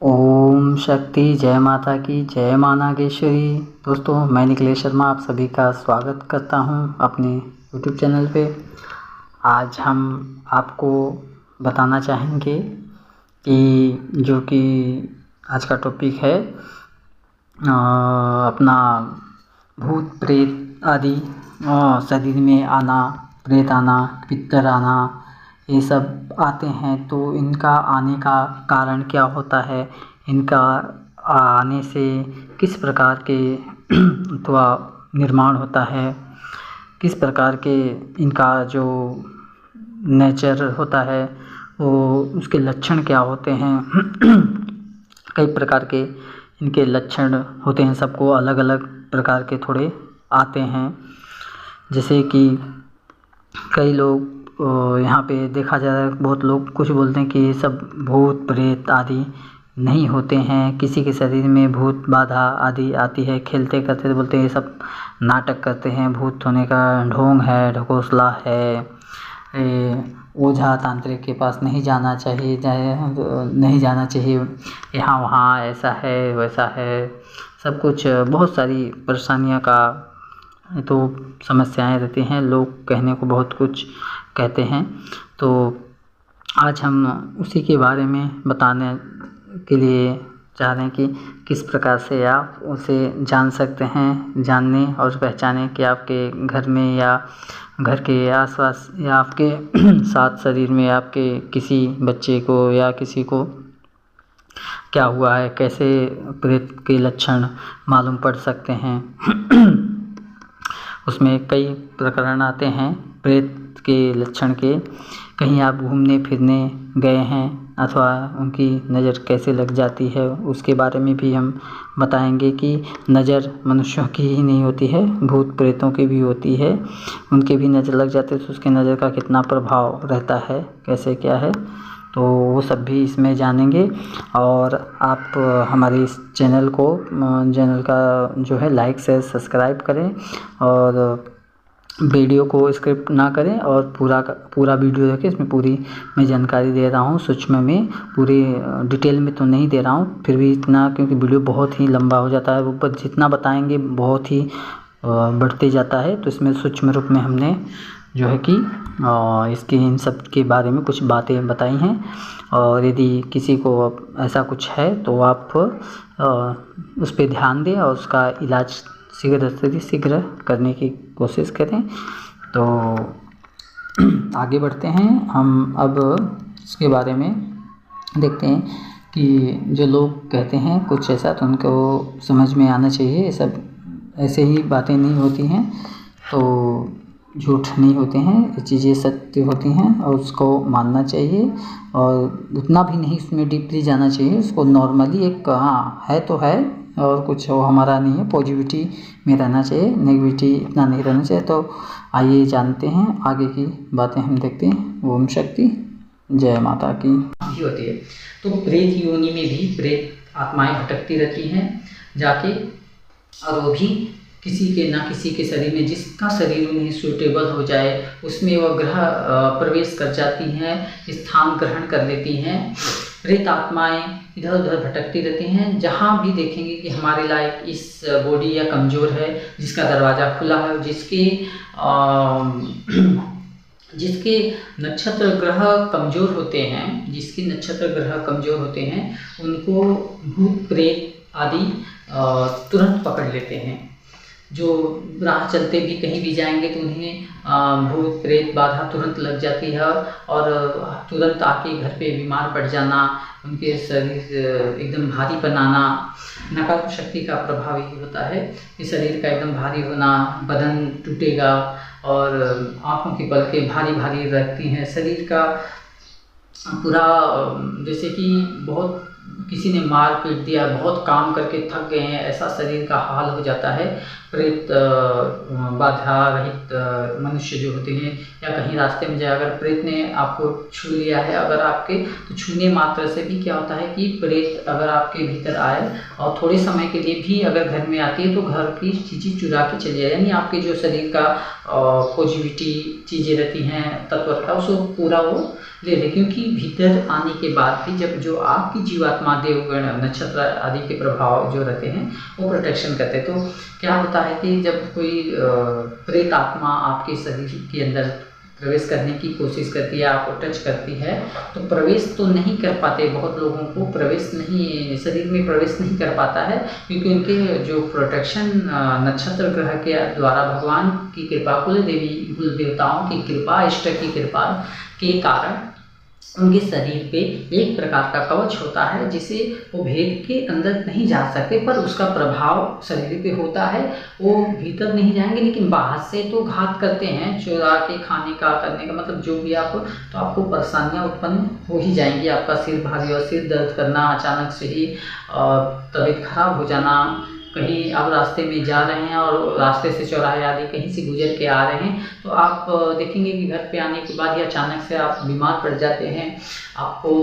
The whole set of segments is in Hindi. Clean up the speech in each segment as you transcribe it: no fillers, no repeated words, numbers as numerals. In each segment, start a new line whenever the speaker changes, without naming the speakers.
ओम शक्ति, जय माता की, जय माँ नागेश्वरी। दोस्तों, मैं निखिलेश शर्मा आप सभी का स्वागत करता हूं अपने यूट्यूब चैनल पे। आज हम आपको बताना चाहेंगे कि आज का टॉपिक है अपना भूत प्रेत आदि शरीर में आना, प्रेत आना, पितर आना, ये सब आते हैं। तो इनका आने का कारण क्या होता है, इनका आने से किस प्रकार के अथवा निर्माण होता है, किस प्रकार के इनका जो नेचर होता है वो उसके लक्षण क्या होते हैं। कई प्रकार के इनके लक्षण होते हैं, सबको अलग अलग प्रकार के थोड़े आते हैं। जैसे कि कई लोग यहाँ पे देखा जा रहा है, बहुत लोग कुछ बोलते हैं कि ये सब भूत प्रेत आदि नहीं होते हैं, किसी के शरीर में भूत बाधा आदि आती है, खेलते करते तो बोलते हैं ये सब नाटक करते हैं, भूत होने का ढोंग है, ढकोसला है, ओझा तांत्रिक के पास नहीं जाना चाहिए, यहाँ वहाँ ऐसा है वैसा है, सब कुछ बहुत सारी परेशानियाँ का तो समस्याएं रहती हैं। लोग कहने को बहुत कुछ कहते हैं, तो आज हम उसी के बारे में बताने के लिए चाह रहे हैं कि किस प्रकार से आप उसे जान सकते हैं, जानने और पहचाने कि आपके घर में या घर के आसपास या आपके साथ शरीर में आपके किसी बच्चे को या किसी को क्या हुआ है, कैसे प्रेत के लक्षण मालूम पड़ सकते हैं। उसमें कई प्रकरण आते हैं प्रेत के लक्षण के। कहीं आप घूमने फिरने गए हैं अथवा उनकी नज़र कैसे लग जाती है, उसके बारे में भी हम बताएंगे कि नज़र मनुष्यों की ही नहीं होती है, भूत प्रेतों की भी होती है, उनके भी नज़र लग जाती है, तो उसके नज़र का कितना प्रभाव रहता है, कैसे क्या है, तो वो सब भी इसमें जानेंगे। और आप हमारे इस चैनल का जो है लाइक शेयर सब्सक्राइब करें और वीडियो को स्किप ना करें और पूरा वीडियो देखें। इसमें पूरी मैं जानकारी दे रहा हूँ, सूक्ष्म में पूरी डिटेल में तो नहीं दे रहा हूँ, फिर भी इतना, क्योंकि वीडियो बहुत ही लंबा हो जाता है, ऊपर जितना बताएंगे बहुत ही बढ़ते जाता है। तो इसमें सूक्ष्म रूप में हमने जो है कि इसके इन सब के बारे में कुछ बातें बताई हैं। और यदि किसी को ऐसा कुछ है तो आप उस पर ध्यान दें और उसका इलाज शीघ्र से शीघ्र करने की कोशिश करें। तो आगे बढ़ते हैं हम अब इसके बारे में देखते हैं कि जो लोग कहते हैं कुछ ऐसा, तो उनको समझ में आना चाहिए ये सब ऐसे ही बातें नहीं होती हैं, तो झूठ नहीं होते हैं, ये चीज़ें सत्य होती हैं और उसको मानना चाहिए और उतना भी नहीं उसमें डीपली जाना चाहिए। उसको नॉर्मली एक हाँ है तो है और कुछ वो हमारा नहीं है, पॉजिटिविटी में रहना चाहिए, नेगेटिविटी इतना नहीं रहना चाहिए। तो आइए जानते हैं आगे की बातें, हम देखते हैं। ओम शक्ति, जय माता की होती है। तो प्रेत योनि में भी प्रेत आत्माएं भटकती रहती हैं जाके, और वो भी किसी के ना किसी के शरीर में, जिसका शरीर उन्हें सूटेबल हो जाए उसमें वह ग्रह प्रवेश कर जाती हैं, स्थान ग्रहण कर लेती हैं। प्रेत आत्माएं इधर उधर भटकती रहती हैं। जहाँ भी देखेंगे कि हमारे लायक इस बॉडी या कमज़ोर है, जिसका दरवाज़ा खुला है, जिसके नक्षत्र ग्रह कमज़ोर होते हैं, उनको भूत प्रेत आदि तुरंत पकड़ लेते हैं। जो राह चलते भी कहीं भी जाएंगे तो उन्हें भूत प्रेत बाधा तुरंत लग जाती है और तुरंत आके घर पे बीमार पड़ जाना, उनके शरीर एकदम भारी बनाना, नकारात्मक शक्ति का प्रभाव यही होता है कि शरीर का एकदम भारी होना, बदन टूटेगा और आँखों की पलकें भारी भारी रहती हैं, शरीर का पूरा जैसे कि बहुत किसी ने मार पीट दिया, बहुत काम करके थक गए हैं, ऐसा शरीर का हाल हो जाता है। प्रेत बाधा रहित मनुष्य जो होते हैं, या कहीं रास्ते में जाए, अगर प्रेत ने आपको छू लिया है अगर आपके, तो छूने मात्र से भी क्या होता है कि प्रेत अगर आपके भीतर आए और थोड़े समय के लिए भी अगर घर में आती है तो घर की चीज़ें चुरा के चली जाए, यानी आपके जो शरीर का पॉजिटिविटी चीज़ें रहती हैं, तत्वता, उसको पूरा वो ले ले, क्योंकि भीतर आने के बाद भी जब जो आपकी जीवात्मा देवगण नक्षत्र आदि के प्रभाव जो रहते हैं वो प्रोटेक्शन करते हैं। तो क्या होता है कि जब कोई प्रेत आत्मा आपके शरीर के अंदर प्रवेश करने की कोशिश करती है, आपको टच करती है, तो प्रवेश तो नहीं कर पाते, बहुत लोगों को प्रवेश नहीं, शरीर में प्रवेश नहीं कर पाता है, क्योंकि उनके जो प्रोटेक्शन नक्षत्र ग्रह के द्वारा भगवान की कृपा, कुल देवी कुल देवताओं की कृपा, इष्ट की कृपा के कारण उनके शरीर पे एक प्रकार का कवच होता है जिसे वो भेद के अंदर नहीं जा सकते, पर उसका प्रभाव शरीर पे होता है। वो भीतर नहीं जाएंगे लेकिन बाहर से तो घात करते हैं, चुरा के खाने का, करने का, मतलब जो भी आप, तो आपको परेशानियां उत्पन्न हो ही जाएंगी। आपका सिर भारी और सिर दर्द करना, अचानक से ही तबीयत खराब हो जाना, कहीं आप रास्ते में जा रहे हैं और रास्ते से चौराहे आदि कहीं से गुजर के आ रहे हैं, तो आप देखेंगे कि घर पे आने के बाद ही अचानक से आप बीमार पड़ जाते हैं, आपको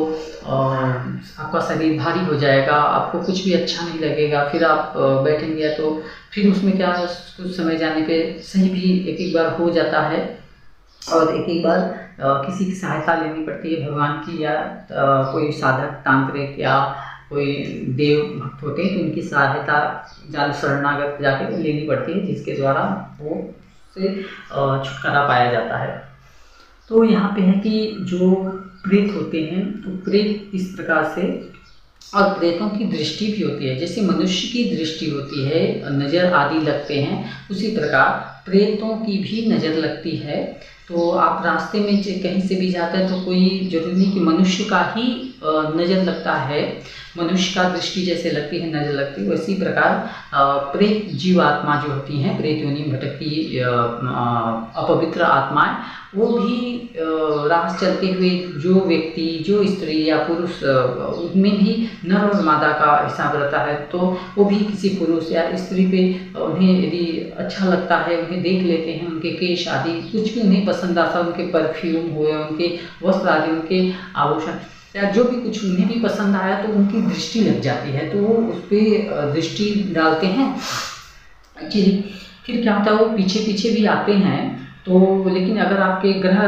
आपका शरीर भारी हो जाएगा, आपको कुछ भी अच्छा नहीं लगेगा, फिर आप बैठेंगे तो फिर उसमें क्या, कुछ समय जाने पे सही भी एक बार हो जाता है और एक बार किसी की सहायता लेनी पड़ती है भगवान की, या कोई साधक तांत्रिक या कोई देव भक्त होते हैं तो उनकी सहायता शरणागत जाके लेनी पड़ती है, जिसके द्वारा वो से छुटकारा पाया जाता है। तो यहाँ पे है कि जो प्रेत होते हैं तो प्रेत इस प्रकार से, और प्रेतों की दृष्टि भी होती है, जैसे मनुष्य की दृष्टि होती है, नज़र आदि लगते हैं, उसी प्रकार प्रेतों की भी नज़र लगती है। तो आप रास्ते में कहीं से भी जाते हैं तो कोई जरूरी नहीं कि मनुष्य का ही नज़र लगता है, मनुष्य का दृष्टि जैसे लगती है, नज़र लगती है, उसी प्रकार प्रेत जीवात्मा जो होती हैं, प्रेत योनि भटकती अपवित्र आत्माएं, वो भी राह चलते हुए जो व्यक्ति, जो स्त्री या पुरुष, उनमें भी नर और मादा का हिसाब रहता है, तो वो भी किसी पुरुष या स्त्री पे उन्हें यदि अच्छा लगता है, उन्हें देख लेते हैं, उनके केश आदि कुछ भी उन्हें पसंद आता, उनके परफ्यूम हो या उनके वस्त्र आदि, उनके आभूषण या जो भी कुछ उन्हें भी पसंद आया तो उनकी दृष्टि लग जाती है, तो वो उस पर दृष्टि डालते हैं। फिर क्या होता है, वो पीछे पीछे भी आते हैं, तो लेकिन अगर आपके ग्रह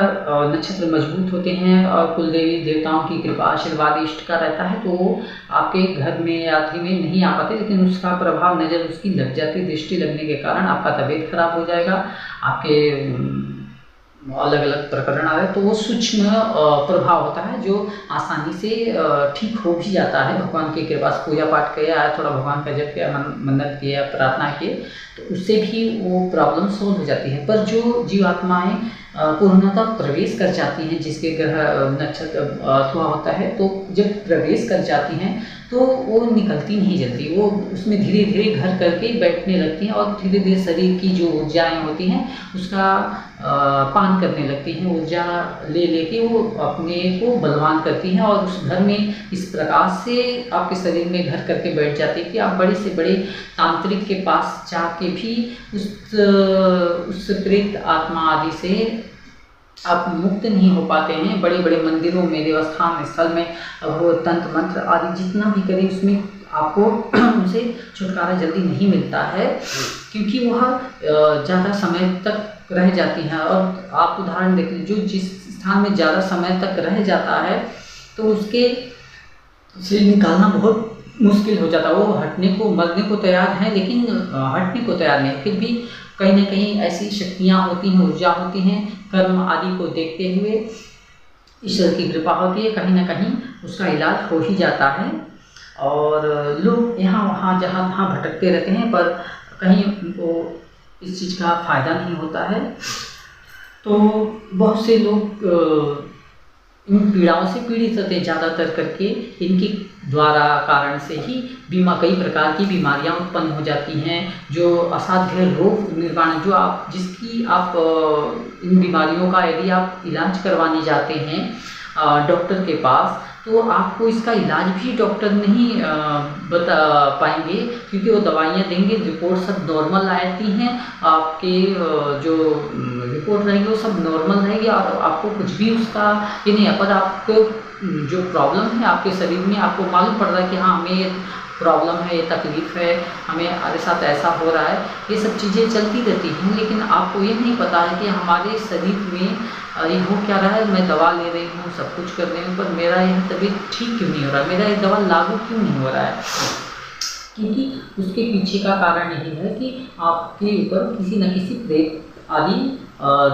नक्षत्र मजबूत होते हैं और कुल देवी देवताओं की कृपा आशीर्वाद इष्ट का रहता है, तो आपके घर में या आदि में नहीं आ पाते, लेकिन उसका प्रभाव नज़र उसकी लग जाती है, दृष्टि लगने के कारण आपका तबीयत खराब हो जाएगा, आपके अलग अलग प्रकरण आ रहे, तो वो सूक्ष्म प्रभाव होता है जो आसानी से ठीक हो भी जाता है। भगवान की कृपा से पूजा पाठ किया, थोड़ा भगवान का जप किया, मन्नत किया, प्रार्थना की, तो उससे भी वो प्रॉब्लम सोल्व हो जाती है। पर जो जीवात्माएं पूर्णतः प्रवेश कर जाती हैं, जिसके ग्रह नक्षत्र अथवा होता है, तो जब प्रवेश कर जाती हैं तो वो निकलती नहीं जल्दी, वो उसमें धीरे धीरे घर करके बैठने लगती हैं और धीरे धीरे शरीर की जो ऊर्जाएँ होती हैं उसका पान करने लगती हैं, ऊर्जा ले लेके वो अपने को बलवान करती हैं और उस घर में इस प्रकार से आपके शरीर में घर करके बैठ जाती है कि आप बड़े से बड़े तांत्रिक के पास जाके भी उस प्रेत आत्मा आदि से आप मुक्त नहीं हो पाते हैं। बड़े बड़े मंदिरों में, देवस्थान स्थल में वो तंत्र मंत्र आदि जितना भी करें उसमें आपको उनसे छुटकारा जल्दी नहीं मिलता है, क्योंकि वह ज़्यादा समय तक रह जाती हैं। और आप उदाहरण देख लीजिए, जो जिस स्थान में ज़्यादा समय तक रह जाता है तो उसके से निकालना बहुत मुश्किल हो जाता है। वो हटने को, मरने को तैयार है लेकिन हटने को तैयार नहीं, फिर भी कहीं ना कहीं ऐसी शक्तियाँ होती हैं, ऊर्जा होती हैं, कर्म आदि को देखते हुए ईश्वर की कृपा होती है, कहीं ना कहीं उसका इलाज हो ही जाता है। और लोग यहाँ वहाँ जहाँ तहाँ भटकते रहते हैं, पर कहीं उनको इस चीज़ का फ़ायदा नहीं होता है। तो बहुत से लोग इन पीड़ाओं से पीड़ित होते हैं, ज़्यादातर करके इनके द्वारा कारण से ही कई प्रकार की बीमारियां उत्पन्न हो जाती हैं, जो असाध्य रोग निर्वाण, जो आप जिसकी आप इन बीमारियों का यदि आप इलाज करवाने जाते हैं डॉक्टर के पास, तो आपको इसका इलाज भी डॉक्टर नहीं बता पाएंगे, क्योंकि वो दवाइयाँ देंगे, रिपोर्ट सब नॉर्मल आती हैं, आपके जो रिपोर्ट रहेगी वो सब नॉर्मल रहेगी और आपको कुछ भी उसका ये नहीं है। पर आपको जो प्रॉब्लम है आपके शरीर में, आपको मालूम पड़ रहा है कि हाँ हमें प्रॉब्लम है, ये तकलीफ़ है, हमारे साथ ऐसा हो रहा है, ये सब चीज़ें चलती रहती हैं। लेकिन आपको ये नहीं पता है कि हमारे शरीर में ये हो क्या रहा है। मैं दवा ले रही हूँ, सब कुछ कर रही हूँ, पर मेरा यह तबीयत ठीक क्यों नहीं हो रहा है, मेरा ये दवा लागू क्यों नहीं हो रहा है। क्योंकि उसके पीछे का कारण यही है कि आपके ऊपर किसी न किसी प्रेत आदि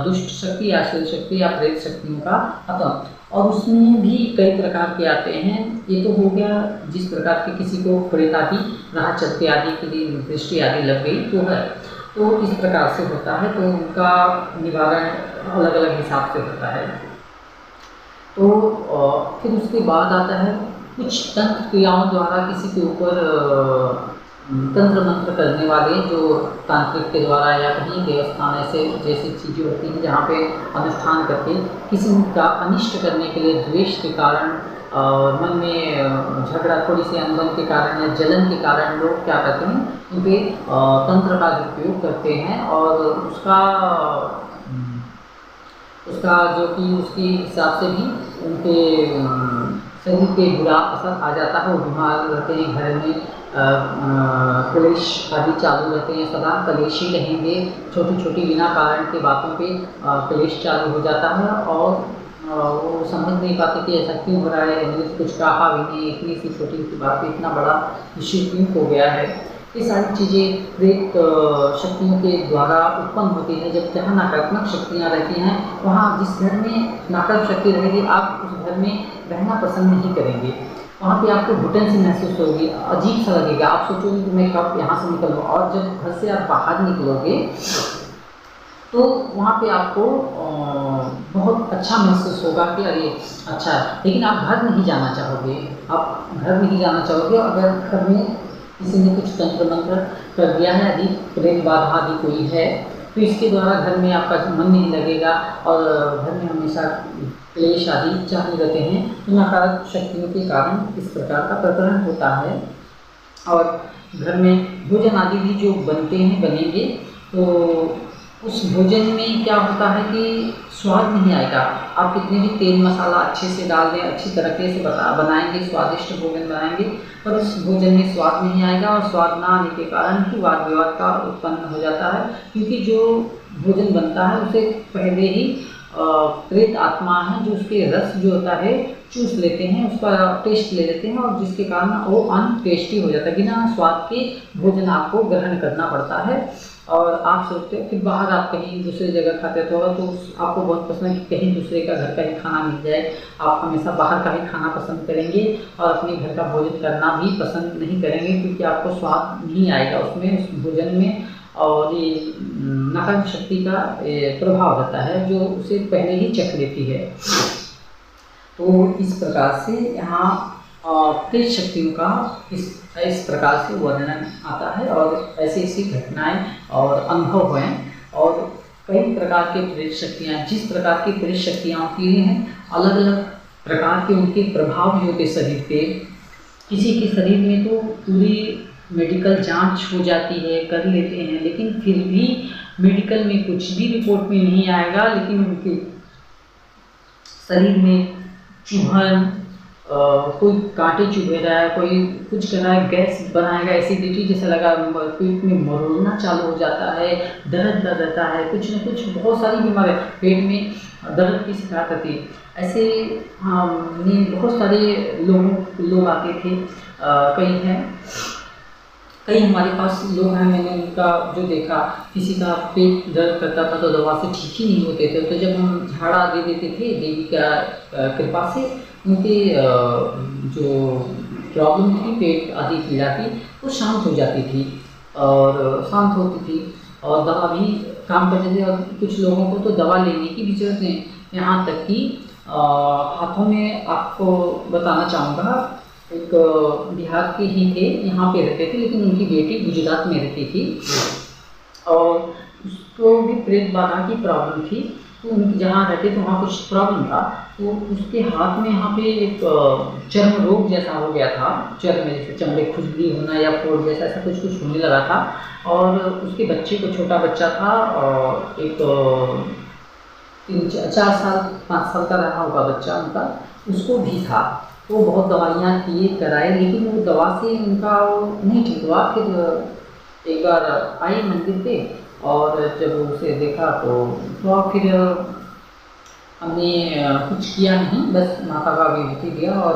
दुष्ट शक्ति या शिव शक्ति या प्रेत शक्तियों का आता, और उसमें भी कई प्रकार के आते हैं। ये तो हो गया जिस प्रकार के किसी को प्रेत आदि राह चलते आदि के लिए दृष्टि आदि लग गई तो है, तो इस प्रकार से होता है, तो उनका निवारण अलग अलग हिसाब से होता है। तो फिर उसके बाद आता है कुछ तंत्र क्रियाओं द्वारा किसी के ऊपर तंत्र मंत्र करने वाले, जो तांत्रिक के द्वारा या कहीं देवस्थान ऐसे जैसी चीज़ें होती हैं जहाँ पे अनुष्ठान करके किसी का अनिष्ट करने के लिए द्वेष के कारण मन में झगड़ा, थोड़ी सी अनबन के कारण या जलन के कारण लोग क्या करते हैं, उन पे तंत्र का उपयोग करते हैं, और उसका जो कि उसके हिसाब से भी उनके शरीर पे बुरा असर आ जाता है। वो बीमार रहते हैं, घर में क्लेश आदि चालू रहते हैं, सदा कलेशी रहेंगे, छोटी छोटी बिना कारण के बातों पे क्लेश चालू हो जाता है, और वो समझ नहीं पाते कि ऐसा क्यों हो रहा है, मैंने तो कुछ कहा भी नहीं, इतनी सी छोटी सी बात पे इतना बड़ा इश्यू क्यों हो गया है। ये सारी चीज़ें प्रेत शक्तियों के द्वारा उत्पन्न होती हैं। जब जहाँ नकारात्मक शक्तियाँ रहती हैं, वहाँ जिस घर में नकारात्मक शक्ति रहेगी, आप उस घर में रहना पसंद नहीं करेंगे, वहाँ पे आपको घुटन सी महसूस होगी, अजीब सा लगेगा, आप सोचोगे कि मैं कब यहाँ से निकलूँ। और जब घर से आप बाहर निकलोगे तो वहाँ पे आपको बहुत अच्छा महसूस होगा कि अरे अच्छा, लेकिन आप घर नहीं जाना चाहोगे, आप घर नहीं जाना चाहोगे अगर घर में किसी ने कुछ तंत्र मंत्र कर दिया है, यदि प्रेत बाधा आदि कोई है, तो इसके द्वारा घर में आपका मन नहीं लगेगा और घर में हमेशा क्लेश आदि चालू रहते हैं। तो नकारात्मक शक्तियों के कारण इस प्रकार का प्रकरण होता है। और घर में भोजन आदि भी जो बनते हैं, बनेंगे, तो उस भोजन में क्या होता है कि स्वाद नहीं आएगा। आप कितने भी तेल मसाला अच्छे से डाल दें, अच्छी तरीके से बनाएंगे, स्वादिष्ट भोजन बनाएंगे, पर उस भोजन में स्वाद नहीं आएगा, और स्वाद ना आने के कारण ही वाद विवाद का उत्पन्न हो जाता है। क्योंकि जो भोजन बनता है उसे पहले ही प्रेत आत्मा है जो उसके रस जो होता है चूस लेते हैं, उसका टेस्ट ले लेते हैं, और जिसके कारण वो अनटेस्टी हो जाता है। बिना स्वाद के भोजन आपको ग्रहण करना पड़ता है। और आप सोचते हो कि बाहर आप कहीं दूसरी जगह खाते तो आपको बहुत पसंद है कि कहीं दूसरे का घर का ही खाना मिल जाए, आप हमेशा बाहर का ही खाना पसंद करेंगे और अपने घर का भोजन करना भी पसंद नहीं करेंगे, क्योंकि आपको स्वाद नहीं आएगा उसमें, उस भोजन में। और ये नकारात्मक शक्ति का प्रभाव रहता है जो उसे पहले ही चख लेती है। तो इस प्रकार से यहाँ प्रेत शक्तियों का इस प्रकार से वर्णन आता है, और ऐसी ऐसी घटनाएं और अनुभव हुए, और कई प्रकार के प्रेत शक्तियाँ, जिस प्रकार की प्रेत शक्तियाँ होती हैं, अलग अलग प्रकार के उनके प्रभाव भी होते शरीर पे। किसी के शरीर में तो पूरी मेडिकल जांच हो जाती है, कर लेते हैं, लेकिन फिर भी मेडिकल में कुछ भी रिपोर्ट में नहीं आएगा, लेकिन उनके शरीर में चुभन, कोई कांटे चुभे रहा है, कोई कुछ कर रहा है, गैस बनाएगा, एसिडिटी जैसा लगा, पेट में मरोड़ना चालू हो जाता है, दर्द रहता है, कुछ न कुछ बहुत सारी बीमारी, पेट में दर्द की शिकायत रहती है। ऐसे हमने बहुत सारे लोग आते थे, कई हमारे पास लोग हैं, मैंने उनका जो देखा, किसी का पेट दर्द करता था तो दवा से ठीक ही नहीं होते थे, तो जब हम झाड़ा दे देते थे देवी का कृपा से, उनकी जो प्रॉब्लम थी, पेट आदि पीड़ा की, वो शांत हो जाती थी और शांत होती थी, और दवा भी काम करते थे। और कुछ लोगों को तो दवा लेने की भी जरूरत नहीं, यहाँ तक कि हाथों में आपको बताना चाहूँगा, एक बिहार के ही थे, यहाँ पे रहते थे, लेकिन उनकी बेटी गुजरात में रहती थी, और उसको भी प्रेत बाधा की प्रॉब्लम थी। तो उनकी जहाँ रहते थे वहाँ कुछ प्रॉब्लम था, तो उसके हाथ में यहाँ पे एक चर्म रोग जैसा हो गया था, चर्म में जैसे चमड़े खुजली होना या फोड़ जैसा ऐसा कुछ होने लगा था। और उसके बच्चे को, छोटा बच्चा था, और एक 3-4 साल 5 साल का रहा होगा बच्चा उनका, उसको भी था। तो बहुत दवाइयाँ किए कराए, लेकिन वो दवा से उनका वो नहीं ठीक हुआ। फिर एक बार आई मंदिर पे और जब उसे देखा तो फिर हमने कुछ किया नहीं, बस माता का विभूति दिया और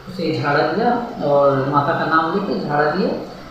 उसे झाड़ा दिया और माता का नाम लेके झाड़ा दिया।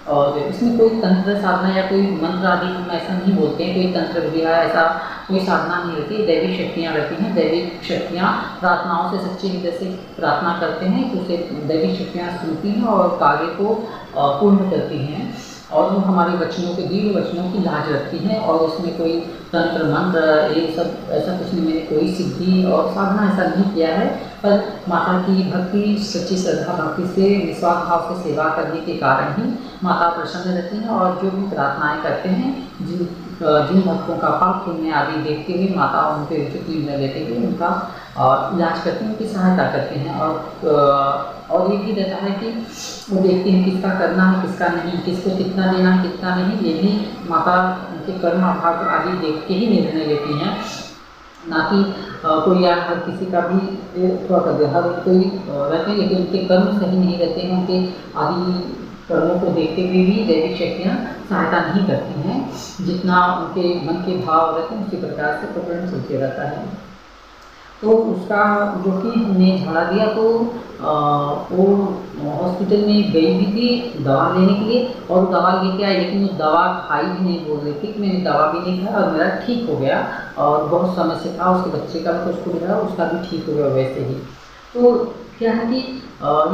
और इसमें कोई तंत्र साधना या कोई मंत्र आदि हम ऐसा नहीं बोलते हैं, कोई तंत्र विधिया ऐसा कोई साधना नहीं रहती। दैविक शक्तियाँ रहती हैं। दैविक शक्तियाँ प्रार्थनाओं से सच्चे हृदय से प्रार्थना करते हैं तो उसे दैविक शक्तियाँ सुनती हैं और कार्य को पूर्ण करती हैं और वो हमारे वचनों के दिए वचनों की लाज रखती हैं। और उसमें कोई तंत्र मंत्र ये सब ऐसा कुछ नहीं, मैंने कोई सिद्धि और साधना ऐसा नहीं किया है, पर माता की भक्ति, सच्ची श्रद्धा भक्ति से निस्वार्थ भाव से सेवा करने के कारण ही माता प्रसन्न रहती हैं। और जो भी प्रार्थनाएं करते हैं, जिन भक्तों का पाप पुण्य आदि देखते हुए माता उन पर उचित निर्णय लेते हुए उनका इलाज करती हैं, उनकी सहायता करते हैं। और ये भी रहता है कि वो देखती हैं किसका करना है किसका नहीं, किसको कितना देना है कितना नहीं, ये भी माता उनके कर्म भाग आदि देख के ही निर्णय लेती हैं, ना कि कोई यार हर किसी का भी थोड़ा कर दे। हर कोई रहते हैं लेकिन उनके कर्म सही नहीं रहते हैं, उनके आदि कर्मों को देखते हुए भी दैविक शक्तियाँ सहायता नहीं करती हैं। जितना उनके मन के भाव रहते हैं उसी प्रकार से प्रकरण चलते रहता है। तो उसका जो कि हमने झाड़ा दिया तो वो हॉस्पिटल में गई भी थी दवा लेने के लिए और दवा लेके आई, लेकिन वो दवा खाई भी नहीं बोल रही थी कि मैंने दवा भी नहीं खाया और मेरा ठीक हो गया। और बहुत समय से था, उसके बच्चे का भी कुछ हो गया, उसका भी ठीक हो गया वैसे ही। तो क्या है कि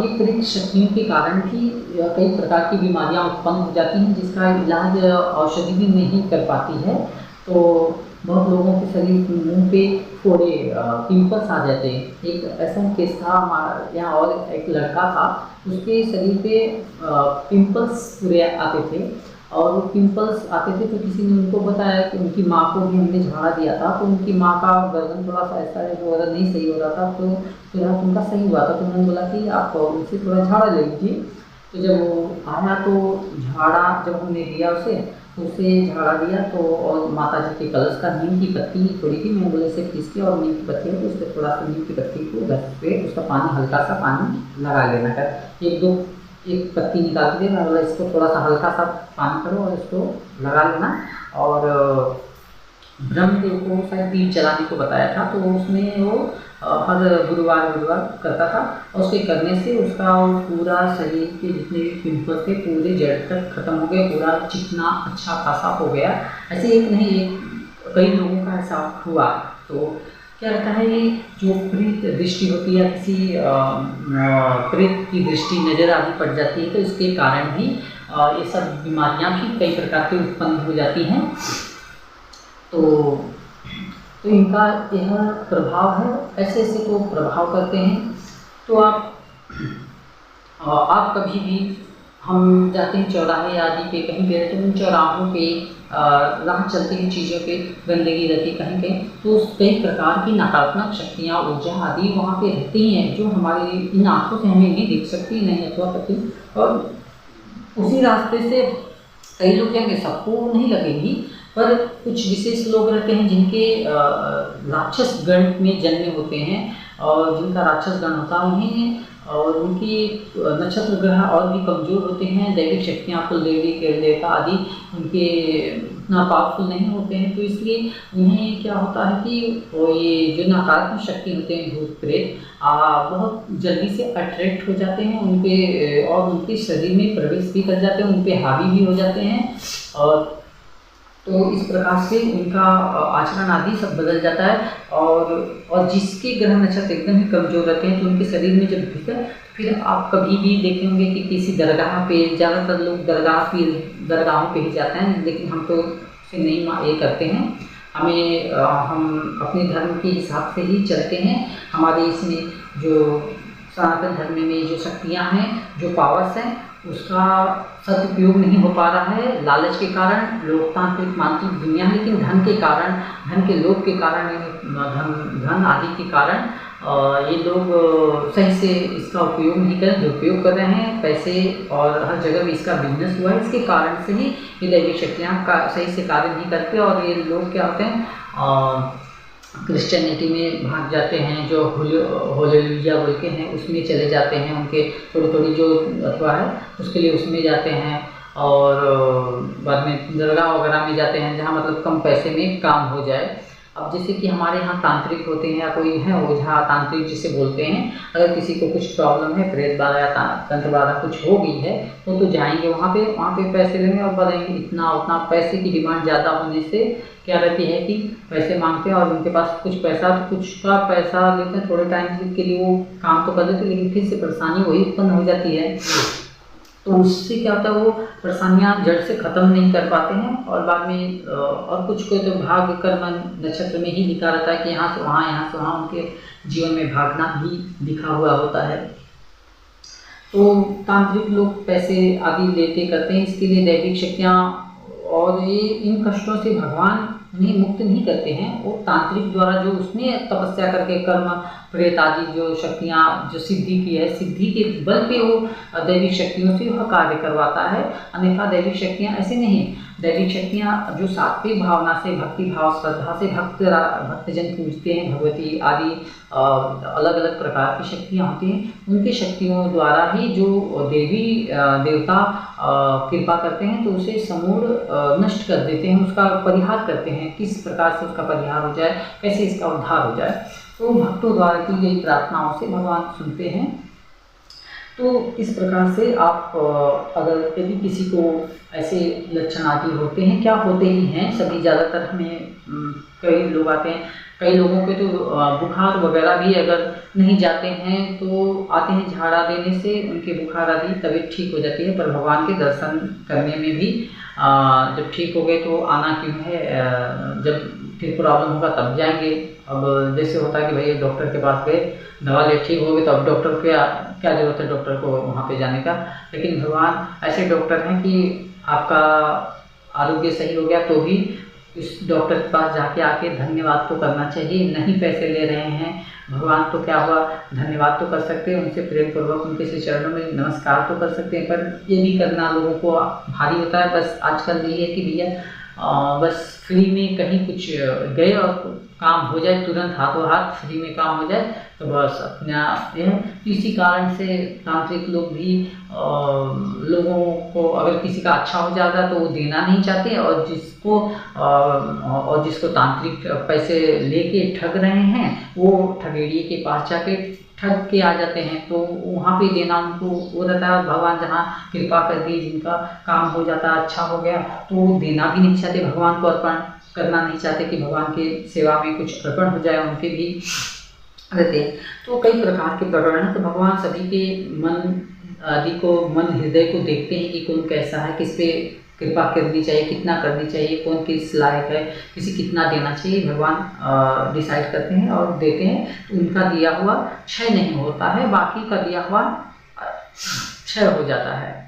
ये प्रेत शक्तियों के कारण भी कई प्रकार की बीमारियां उत्पन्न हो जाती हैं जिसका इलाज औषधि भी नहीं कर पाती है। तो बहुत लोगों के शरीर मुंह पे थोड़े पिंपल्स आ जाते हैं। एक ऐसा केस था हमारे यहाँ, और एक लड़का था उसके शरीर पे पिंपल्स पूरे आते थे और वो पिंपल्स आते थे। तो किसी ने उनको बताया कि उनकी माँ को भी हमने झाड़ा दिया था, तो उनकी माँ का गर्दन थोड़ा सा ऐसा है जो नहीं सही हो रहा था, तो फिर उनका सही हुआ था। तो उन्होंने बोला कि आप उनसे थोड़ा झाड़ा ले लीजिए। तो जब वो आया तो झाड़ा जब हमने दिया उसे झाड़ा दिया तो, और माता जी के कलश का नीम की पत्ती थोड़ी थी, मैंने बोले से पीस के और नीम की पत्ती है तो उस पर थोड़ा सा नीम की पत्ती को घस पे उसका पानी हल्का सा पानी लगा लेना कर एक पत्ती निकाल के मैं बोला इसको थोड़ा सा हल्का सा पानी करो और इसको लगा लेना। और ब्रह्मदेव को शायद दीप जलाने को बताया था, तो उसमें वो हर गुरुवार करता था और उसके करने से उसका पूरा शरीर के जितने भी पिंपल्स थे पूरे जड़ तक खत्म हो गए, पूरा चिकना अच्छा खासा हो गया। ऐसे एक नहीं एक कई लोगों का ऐसा हुआ। तो क्या रहता है ये जो प्रेत दृष्टि होती है, किसी प्रेत की दृष्टि नज़र आदि पड़ जाती है, तो इसके कारण भी ये सब बीमारियां भी कई प्रकार की उत्पन्न हो जाती हैं। तो इनका यह प्रभाव है, ऐसे तो प्रभाव करते हैं। तो आप कभी भी हम जाते हैं चौराहे आदि पे कहीं पे, तो उन चौराहों पे राह चलते हैं चीज़ों पे गंदगी रहती कहीं पे, तो कई प्रकार की नकारात्मक शक्तियाँ ऊर्जा आदि वहाँ पे रहती हैं जो हमारे इन आँखों से हमें नहीं दिख सकती नहीं अथवा करती। और उसी रास्ते से कई लोग जाएंगे, सबको नहीं लगेगी, पर कुछ विशेष लोग रहते हैं जिनके राक्षस गण में जन्मे होते हैं और जिनका राक्षस गण होता है उन्हें और उनकी नक्षत्र ग्रह और भी कमज़ोर होते हैं। दैविक शक्तियाँ कुल देवी के देवता आदि उनके इतना पावरफुल नहीं होते हैं, तो इसलिए उन्हें क्या होता है कि ये जो नकारात्मक शक्ति होते हैं भूत प्रेत बहुत जल्दी से अट्रैक्ट हो जाते हैं उनके और उनके शरीर में प्रवेश भी कर जाते हैं, उन पर हावी भी हो जाते हैं। और तो इस प्रकार से उनका आचरण आदि सब बदल जाता है। और जिसके ग्रह नक्षत्र एकदम ही कमज़ोर रहते हैं तो उनके शरीर में जब भीतर, फिर आप कभी भी देखे होंगे कि किसी दरगाह पे ज़्यादातर लोग दरगाहों पे ही जाते हैं, लेकिन हम तो उसे नहीं ये करते हैं। हम अपने धर्म के हिसाब से ही चलते हैं। हमारे इसमें जो सनातन धर्म में जो शक्तियाँ हैं, जो पावर्स हैं, उसका सदुपयोग नहीं हो पा रहा है लालच के कारण, लोकतांत्रिक मानसिक दुनिया, लेकिन धन के कारण, धन के लोभ के कारण, धन आदि के कारण ये लोग सही से इसका उपयोग नहीं कर दुरुपयोग कर रहे हैं पैसे, और हर जगह भी इसका बिजनेस हुआ है। इसके कारण से ही ये दैविक शक्तियाँ का सही से कार्य नहीं करते और ये लोग क्या होते हैं क्रिश्चियनिटी में भाग जाते हैं, जो होलेलुया बोल के हैं उसमें चले जाते हैं, उनके थोड़ी थोड़ी जो अथवा है उसके लिए उसमें जाते हैं। और बाद में दरगाह वगैरह में जाते हैं जहाँ मतलब कम पैसे में काम हो जाए। अब जैसे कि हमारे यहाँ तांत्रिक होते हैं या कोई है ओझा तांत्रिक जिसे बोलते हैं, अगर किसी को कुछ प्रॉब्लम है, प्रेत बाधा या तंत्र बाधा कुछ हो गई है तो जाएंगे वहाँ पे पैसे लेंगे और बताएंगे इतना उतना। पैसे की डिमांड ज़्यादा होने से क्या रहती है कि पैसे मांगते हैं और उनके पास कुछ पैसा तो कुछ का पैसा लेते हैं, थोड़े टाइम के लिए वो काम तो कर देते हैं, लेकिन फिर से परेशानी वही उत्पन्न हो जाती है। तो उससे क्या होता है, वो परेशानियाँ जड़ से ख़त्म नहीं कर पाते हैं। और बाद में और कुछ को तो भाग्य कर्म नक्षत्र में ही लिखा रहता है कि यहाँ से वहाँ उनके जीवन में भागना भी लिखा हुआ होता है। तो तांत्रिक लोग पैसे आदि लेते करते हैं, इसके लिए दैविक शक्तियाँ और ये इन कष्टों से भगवान उन्हें मुक्त नहीं करते हैं। वो तांत्रिक द्वारा जो उसने तपस्या करके कर्म प्रेत आदि जो शक्तियाँ जो सिद्धि की है, सिद्धि के बल पे वो दैविक शक्तियों से वह कार्य करवाता है। अन्यथा दैविक शक्तियाँ ऐसे नहीं, दैविक शक्तियाँ जो सात्विक भावना से, भक्ति भाव श्रद्धा से भक्तजन पूजते हैं, भगवती आदि अलग अलग प्रकार की शक्तियाँ होती हैं, उनकी शक्तियों द्वारा ही जो देवी देवता कृपा करते हैं तो उसे समूल नष्ट कर देते हैं, उसका परिहार करते हैं। किस प्रकार से उसका परिहार हो जाए, कैसे इसका उद्धार हो जाए, तो भक्तों द्वारा की गई प्रार्थनाओं से भगवान सुनते हैं। तो इस प्रकार से आप अगर यदि किसी को ऐसे लक्षण आदि होते हैं, क्या होते ही हैं सभी, ज़्यादातर हमें कई लोग आते हैं, कई लोगों के तो बुखार वगैरह भी अगर नहीं जाते हैं तो आते हैं झाड़ा देने से उनके बुखार आदि तबीयत ठीक हो जाती है। पर भगवान के दर्शन करने में भी जब ठीक हो गए तो आना क्यों है, जब फिर प्रॉब्लम होगा तब जाएंगे। अब जैसे होता है कि भाई डॉक्टर के पास गए, दवा ले ठीक हो गई, तो अब डॉक्टर क्या ज़रूरत है डॉक्टर को वहाँ पे जाने का। लेकिन भगवान ऐसे डॉक्टर हैं कि आपका आरोग्य सही हो गया तो भी इस डॉक्टर के पास जाके आके धन्यवाद तो करना चाहिए, नहीं पैसे ले रहे हैं भगवान तो क्या हुआ, धन्यवाद तो कर सकते हैं, उनसे प्रेम पूर्वक उनके श्री चरणों में नमस्कार तो कर सकते हैं। पर ये भी करना लोगों को भारी होता है। बस आजकल यही है कि भैया बस फ्री में कहीं कुछ गए और काम हो जाए, तुरंत हाथों हाथ फ्री में काम हो जाए, तो बस अपना इसी कारण से तांत्रिक लोग भी लोगों को अगर किसी का अच्छा हो जाता है तो वो देना नहीं चाहते, और जिसको तांत्रिक पैसे लेके ठग रहे हैं वो ठगेड़िए के पास जाके ठग के आ जाते हैं, तो वहाँ पे देना उनको वो रहता है। भगवान जहाँ कृपा कर दी, जिनका काम हो जाता है, अच्छा हो गया, तो वो देना भी नहीं चाहते, भगवान को अर्पण करना नहीं चाहते कि भगवान के सेवा में कुछ अर्पण हो जाए, उनके भी रहते हैं। तो कई प्रकार के प्रकरण हैं। तो भगवान सभी के मन आदि को, मन हृदय को देखते हैं कि कौन कैसा है, किस पे कृपा करनी चाहिए, कितना करनी चाहिए, कौन किस लायक है, किसी कितना देना चाहिए, भगवान डिसाइड करते हैं और देते हैं। तो उनका दिया हुआ क्षय नहीं होता है, बाकी का दिया हुआ क्षय हो जाता है।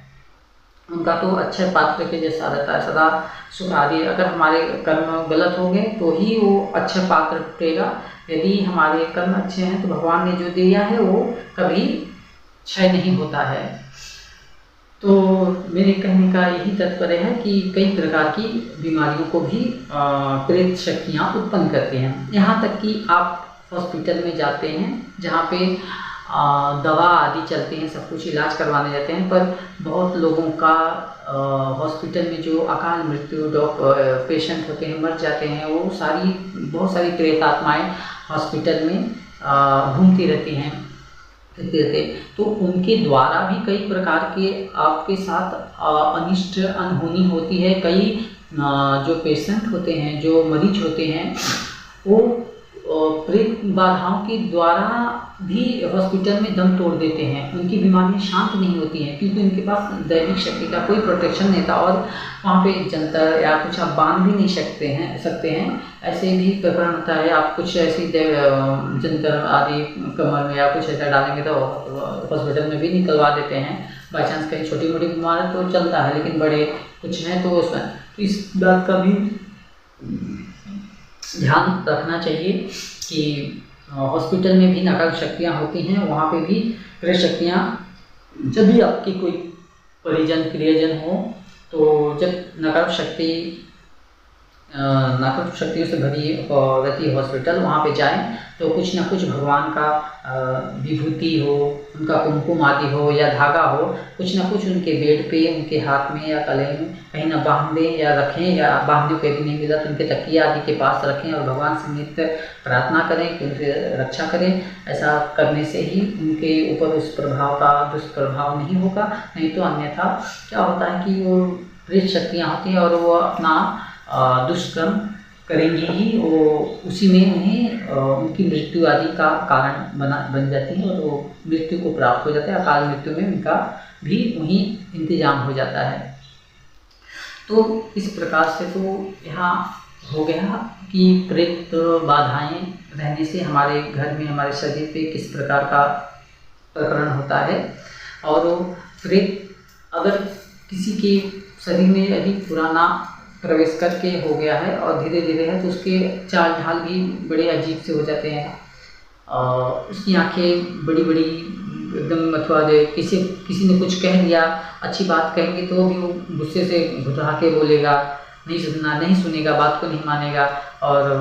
उनका तो अच्छे पात्र के जैसा रहता है, सदा सुख आदि। अगर हमारे कर्म गलत हो गए तो ही वो अच्छे पात्र टूटेगा, यदि हमारे कर्म अच्छे हैं तो भगवान ने जो दिया है वो कभी क्षय नहीं होता है। तो मेरे कहने का यही तात्पर्य है कि कई प्रकार की बीमारियों को भी प्रेत शक्तियाँ उत्पन्न करते हैं। यहाँ तक कि आप हॉस्पिटल में जाते हैं जहाँ पे दवा आदि चलते हैं, सब कुछ इलाज करवाने जाते हैं, पर बहुत लोगों का हॉस्पिटल में जो अकाल मृत्यु पेशेंट होते हैं, मर जाते हैं, वो बहुत सारी प्रेत आत्माएँ हॉस्पिटल में घूमती रहती हैं, तो उनके द्वारा भी कई प्रकार के आपके साथ अनिष्ट अनहोनी होती है। कई जो पेशेंट होते हैं, जो मरीज होते हैं, वो प्रेत बाधाओं के द्वारा भी हॉस्पिटल में दम तोड़ देते हैं, उनकी बीमारियां शांत नहीं होती हैं, क्योंकि उनके पास दैविक शक्ति का कोई प्रोटेक्शन नहीं था, और वहाँ पे जंतर या कुछ आप बांध भी नहीं सकते हैं। ऐसे भी प्रकरण होता है, आप कुछ ऐसी जंतर आदि कमर में या कुछ ऐसा डालेंगे तो हॉस्पिटल में भी निकलवा देते हैं। बाई चांस कहीं छोटी मोटी बीमारी तो चलता है, लेकिन बड़े कुछ हैं तो उसमें तो इस बात का भी ध्यान रखना चाहिए कि हॉस्पिटल में भी नकारात्मक शक्तियाँ होती हैं, वहाँ पे भी प्रेत शक्तियाँ, जब भी आपकी कोई परिजन प्रियजन हो, तो जब नकारात्मक शक्ति नकारात्मक शक्तियों से भरी रहती है हॉस्पिटल, वहाँ पे जाएं तो कुछ ना कुछ भगवान का विभूति हो, उनका कुमकुम आदि हो या धागा हो, कुछ ना कुछ उनके बेड पे, उनके हाथ में या गले में कहीं ना बांध दें या रखें, या बांधने को भी नहीं मिला तो उनके तकिया आदि के पास रखें और भगवान से नित्य प्रार्थना करें कि उनसे रक्षा करें। ऐसा करने से ही उनके ऊपर उस प्रभाव का दुष्प्रभाव नहीं होगा। नहीं तो अन्यथा क्या होता है कि वो प्रेत शक्तियाँ होती हैं और वो अपना दुष्कर्म करेंगी ही, वो उसी में उन्हें उनकी मृत्यु आदि का कारण बन जाती है और वो मृत्यु को प्राप्त हो जाता है। अकाल मृत्यु में उनका भी वहीं इंतजाम हो जाता है। तो इस प्रकार से तो यहाँ हो गया कि प्रेत बाधाएं रहने से हमारे घर में, हमारे शरीर पे किस प्रकार का प्रकरण होता है। और प्रेत अगर किसी के शरीर में यदि पुराना प्रवेश करके हो गया है और धीरे धीरे है तो उसके चाल ढाल भी बड़े अजीब से हो जाते हैं। उसकी आंखें बड़ी बड़ी एकदम, अथवा जो किसी ने कुछ कह दिया, अच्छी बात कहेंगे तो भी वो गुस्से से घुटरा के बोलेगा, नहीं सुनेगा, बात को नहीं मानेगा और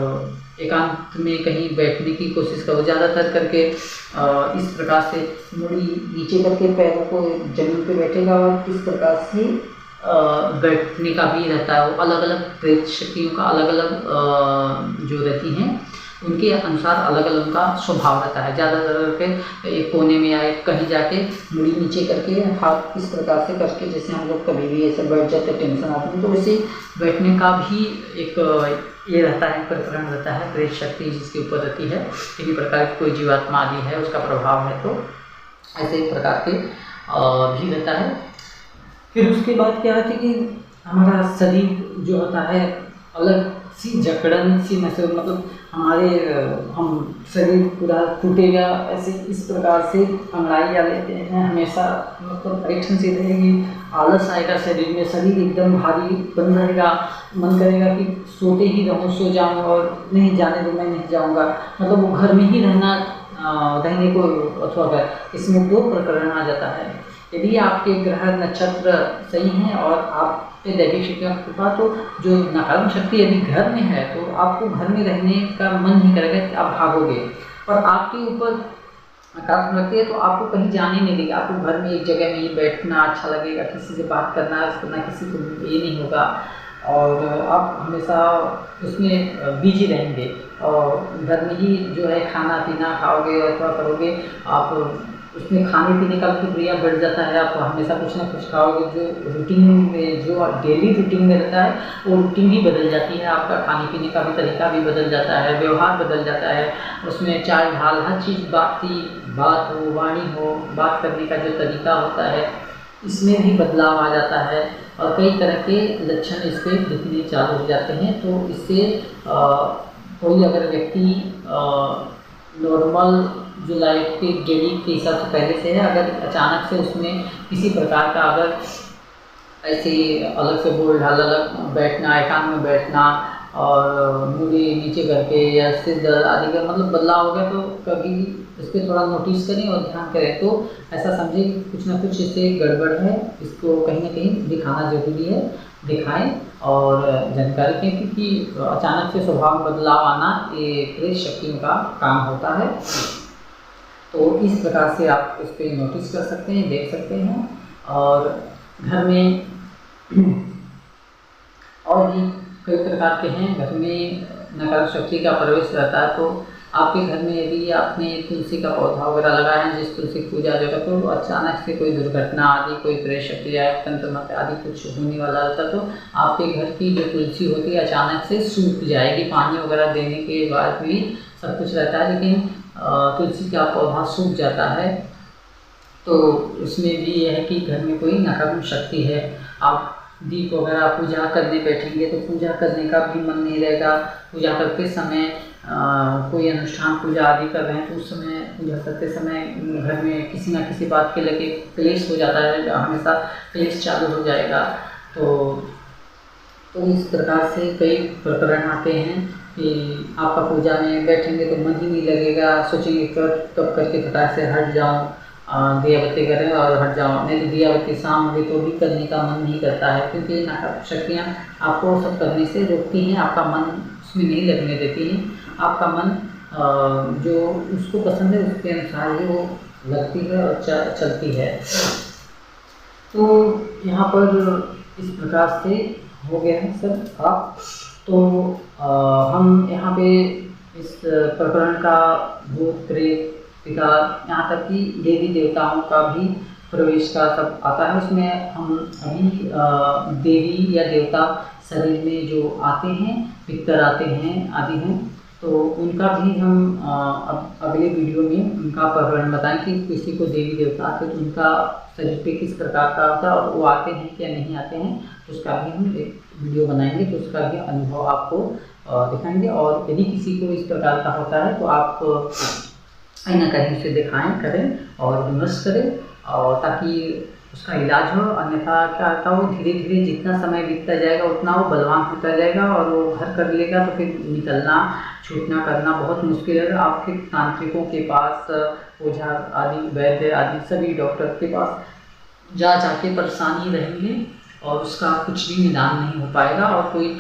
एकांत में कहीं बैठने की कोशिश करो, ज़्यादातर करके इस प्रकार से मुड़ी नीचे करके पैरों को जमीन पे बैठेगा और इस प्रकार से बैठने का भी रहता है। वो अलग अलग प्रेत शक्तियों का अलग अलग जो रहती हैं उनके अनुसार अलग अलग उनका स्वभाव रहता है। ज़्यादातर करके एक कोने में आए, कहीं जाके मुड़ी नीचे करके हाथ इस प्रकार से करके, जैसे हम लोग कभी भी ऐसे बैठ जाते टेंशन आती है तो वैसे बैठने का भी एक ये रहता है, प्रकरण रहता है। प्रेत शक्ति जिसके ऊपर रहती है, किसी प्रकार की कोई जीवात्मा आदि है उसका प्रभाव है तो ऐसे प्रकार के भी रहता है। फिर उसके बाद क्या होता है कि हमारा शरीर जो होता है अलग सी जकड़न सी महसूस, मतलब हमारे हम शरीर पूरा टूटेगा ऐसे इस प्रकार से अंगड़ाइयाँ लेते हैं हमेशा, मतलब ऐठन से रहेगी, आलस आएगा शरीर में, शरीर एकदम भारी बन रहेगा, मन करेगा कि सोते ही रहूँ, सो जाऊँ और नहीं जाने दो, मैं नहीं जाऊँगा, मतलब वो घर में ही रहने को अथवा इसमें दो प्रकरण आ जाता है। यदि आपके ग्रह नक्षत्र सही हैं और आप पे दैविक शक्तियों की कृपा, तो जो नकारात्मक शक्ति यदि घर में है तो आपको घर में रहने का मन नहीं करेगा कि आप भागोगे, पर आपके ऊपर नकारात्मक शक्ति है तो आपको कहीं जाने नहीं देगा, आपको घर में एक जगह में ही बैठना अच्छा लगेगा, किसी से बात करना किसी को ये नहीं होगा और आप हमेशा उसमें बिजी रहेंगे और घर में ही जो है खाना पीना खाओगे अथवा करोगे, आप उसमें खाने पीने का भी क्रिया बढ़ जाता है, आप हमेशा कुछ ना कुछ खाओगे, जो रूटीन में जो डेली रूटीन में रहता है वो रूटीन भी बदल जाती है, आपका खाने पीने का भी तरीका भी बदल जाता है, व्यवहार बदल जाता है, उसमें चाल ढाल हर चीज़ बात हो, वाणी हो, बात करने का जो तरीका होता है इसमें भी बदलाव आ जाता है और कई तरह के लक्षण इस पर दिखने चालू हो जाते हैं। तो इससे कोई अगर व्यक्ति नॉर्मल जो लाइफ की डेली के हिसाब से पहले से है, अगर अचानक से उसमें किसी प्रकार का अगर ऐसे अलग से बोल ढाल, अलग बैठना, एकांत में बैठना और मुड़ी नीचे करके या सिर दर्द आदि का मतलब बदलाव हो गया तो कभी इस पर थोड़ा नोटिस करें और ध्यान करें, तो ऐसा समझें कि कुछ ना कुछ इससे गड़बड़ है, इसको कहीं ना कहीं दिखाना जरूरी है, दिखाएं और जानकारी दें, क्योंकि अचानक से स्वभाव में बदलाव आना ये प्रेत शक्तियों का काम होता है। तो इस प्रकार से आप इस पर नोटिस कर सकते हैं, देख सकते हैं। और घर में और भी कई प्रकार के हैं, घर में नकारात्मक शक्ति का प्रवेश रहता है तो आपके घर में यदि आपने तुलसी का पौधा वगैरह लगाया है, जिस तुलसी की पूजा जगह तो अचानक से कोई दुर्घटना आदि, कोई प्रेत शक्ति या तंत्र आदि कुछ होने वाला रहता तो आपके घर की जो तुलसी होती है अचानक से सूख जाएगी, पानी वगैरह देने के बाद भी सब कुछ रहता है, लेकिन तुलसी का पौधा सूख जाता है तो उसमें भी यह है कि घर में कोई नकारात्मक शक्ति है। आप दीप वगैरह पूजा करने बैठेंगे तो पूजा करने का भी मन नहीं रहेगा, पूजा करते समय कोई अनुष्ठान पूजा आदि कर रहे हैं तो उस समय पूजा करते समय घर में किसी ना किसी बात के लेके क्लेश हो जाता है, हमेशा क्लेश चालू हो जाएगा। तो इस प्रकार से कई प्रकरण आते हैं कि आपका पूजा में बैठेंगे तो मन ही नहीं लगेगा, सोचेंगे कब करके फटाक से हट जाऊं दिया बत्ती करें और हट जाओ, नहीं तो दिया बत्ती शाम हो गई तो भी करने का मन नहीं करता है, क्योंकि नकारात्मक शक्तियाँ आपको सब करने से रोकती हैं, आपका मन उसमें नहीं लगने देती हैं। आपका मन जो उसको पसंद है उसके अनुसार ही वो लगती है और चलती है। तो यहाँ पर इस प्रकार से हो गया है सब आप। तो हम यहाँ पे इस प्रकरण का भूत प्रेत पिशाच यहाँ तक कि देवी देवताओं का भी प्रवेश का सब आता है। उसमें हम अभी देवी या देवता शरीर में जो आते हैं, पितर आते हैं आदि हैं, तो उनका भी हम अब अगले वीडियो में उनका प्रकरण बताएं कि किसी को देवी देवता आते तो उनका शरीर पे किस प्रकार का होता है और वो आते हैं क्या नहीं आते हैं, तो उसका भी हम एक वीडियो बनाएंगे, तो उसका भी अनुभव आपको दिखाएंगे। और यदि किसी को इस प्रकार का होता है तो आप कहीं ना कहीं उसे दिखाएं, करें और विमर्श करें, और ताकि उसका इलाज हो। अन्यथा क्या होता है, वो धीरे धीरे जितना समय बीतता जाएगा उतना वो बलवान होता जाएगा और वो घर कर लेगा, तो फिर निकलना छूटना करना बहुत मुश्किल है। आप फिर तांत्रिकों के पास, ओझा आदि, वैद्य आदि सभी डॉक्टर के पास जा जाके परेशानी रहेंगे और उसका कुछ भी निदान नहीं हो पाएगा, और कोई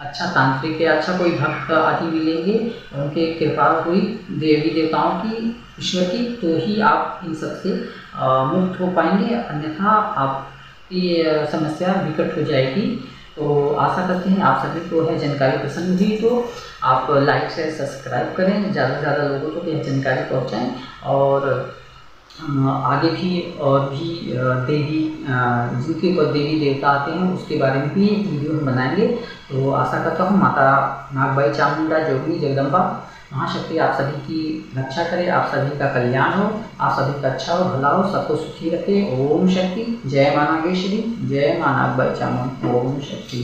अच्छा तांत्रिक या अच्छा कोई भक्त आदि मिलेंगे, उनके कृपा हुई देवी देवताओं की, ईश्वर की, तो ही आप इन सबसे मुक्त हो पाएंगे, अन्यथा आपकी समस्या विकट हो जाएगी। तो आशा करते हैं आप सभी को यह जानकारी पसंद हुई, तो आप लाइक शेयर सब्सक्राइब करें, ज़्यादा से ज़्यादा लोगों को यह जानकारी पहुँचाएँ, और आगे भी और भी देवी जिनके ऊपर देवी देवता आते हैं उसके बारे में भी वीडियो हम बनाएंगे। तो आशा करता हूँ माता नागबाई चामुंडा जोगिनी जगदम्बा महाशक्ति आप सभी की रक्षा करे, आप सभी का कल्याण हो, आप सभी का अच्छा हो, भला हो, सबको सुखी रखे। ओम शक्ति। जय मां नागेश्वरी, जय मां नागबाई चामुंडा। ओम शक्ति।